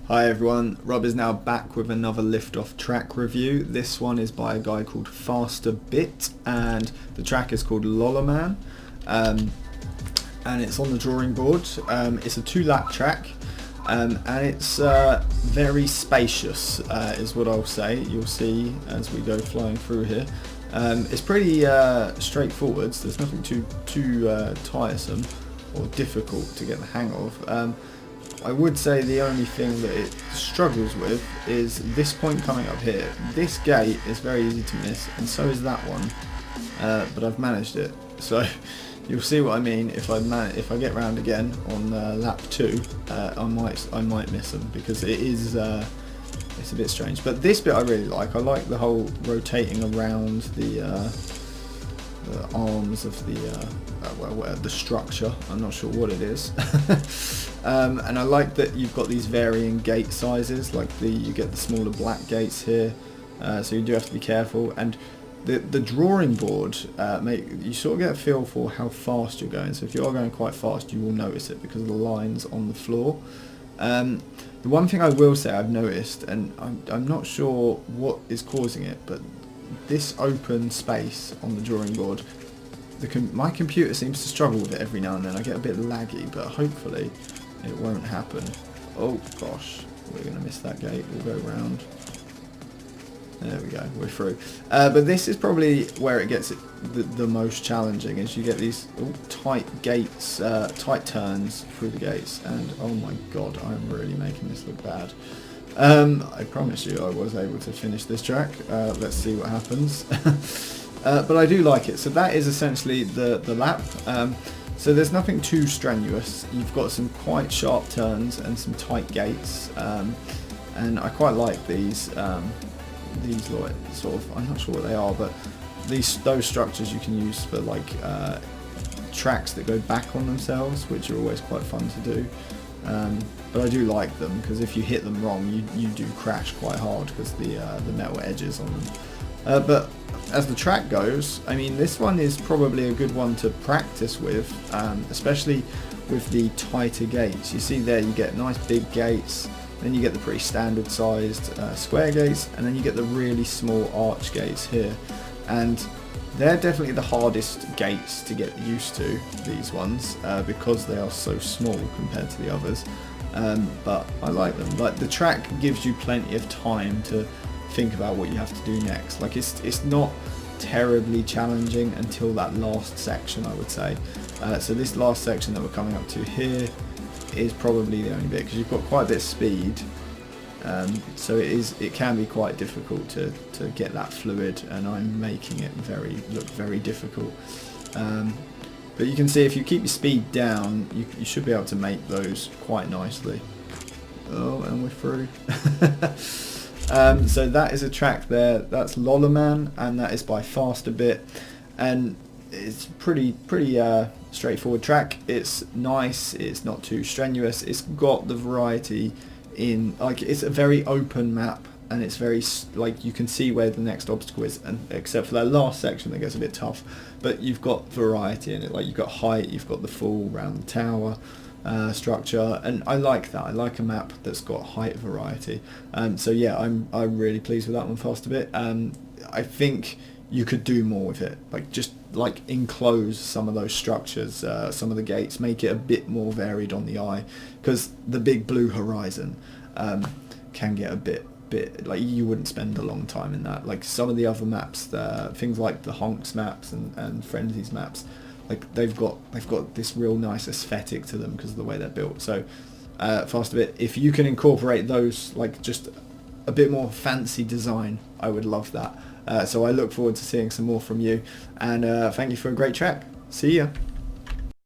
Hi everyone, Robisnow back with another Liftoff track review. This one is by a guy called FasterBit and the track is called LOLERMAN, and it's on the drawing board. It's a 2-lap track and it's very spacious is what I'll say. You'll see as we go flying through here. It's pretty straightforward, so there's nothing too tiresome or difficult to get the hang of. I would say the only thing that it struggles with is this point coming up here. This gate is very easy to miss, and so is that one, but I've managed it. So you'll see what I mean. If I get round again on lap 2, I might miss them because it is it's a bit strange. But this bit I really like. I like the whole rotating around the arms of the structure. I'm not sure what it is. And I like that you've got these varying gate sizes, like you get the smaller black gates here, so you do have to be careful. And the drawing board, you sort of get a feel for how fast you're going. So if you are going quite fast, you will notice it because of the lines on the floor. The one thing I will say I've noticed, and I'm not sure what is causing it, but this open space on the drawing board, my computer seems to struggle with it every now and then. I get a bit laggy, but hopefully it won't happen. Oh gosh, we're going to miss that gate. We'll go round. There we go, we're through. But this is probably where it gets the most challenging, is you get these tight gates, tight turns through the gates, and oh my god, I'm really making this look bad. I promise you I was able to finish this track. Let's see what happens. But I do like it. So that is essentially the lap. So there's nothing too strenuous. You've got some quite sharp turns and some tight gates, and I quite like these like sort of, I'm not sure what they are, but those structures you can use for like tracks that go back on themselves, which are always quite fun to do. But I do like them because if you hit them wrong, you do crash quite hard because the metal edges on them. But as the track goes, I mean, this one is probably a good one to practice with, especially with the tighter gates. You see there, you get nice big gates, then you get the pretty standard sized square gates, and then you get the really small arch gates here. And they're definitely the hardest gates to get used to, these ones, because they are so small compared to the others. But I like them. Like, the track gives you plenty of time to think about what you have to do next. Like, it's not terribly challenging until that last section, I would say. So this last section that we're coming up to here is probably the only bit, because you've got quite a bit of speed. So it can be quite difficult to get that fluid, and I'm making it look very difficult. But you can see if you keep your speed down, you should be able to make those quite nicely. Oh, and we're through. So that is a track there. That's LOLERMAN, and that is by FasterBit, and it's pretty straightforward track. It's nice. It's not too strenuous. It's got the variety in, like, it's a very open map, and it's very, like, you can see where the next obstacle is, and except for that last section that gets a bit tough, but you've got variety in it. Like, you've got height, you've got the fall around the tower structure, and I like that. I like a map that's got height variety. So yeah, I'm really pleased with that one, FasterBit. I think you could do more with it, like just like enclose some of those structures, some of the gates, make it a bit more varied on the eye, because the big blue horizon can get a bit like, you wouldn't spend a long time in that. Like some of the other maps, things like the Honks maps and Frenzies maps, like they've got this real nice aesthetic to them because of the way they're built. So FasterBit, if you can incorporate those, like just a bit more fancy design, I would love that. So I look forward to seeing some more from you, and thank you for a great track. See ya.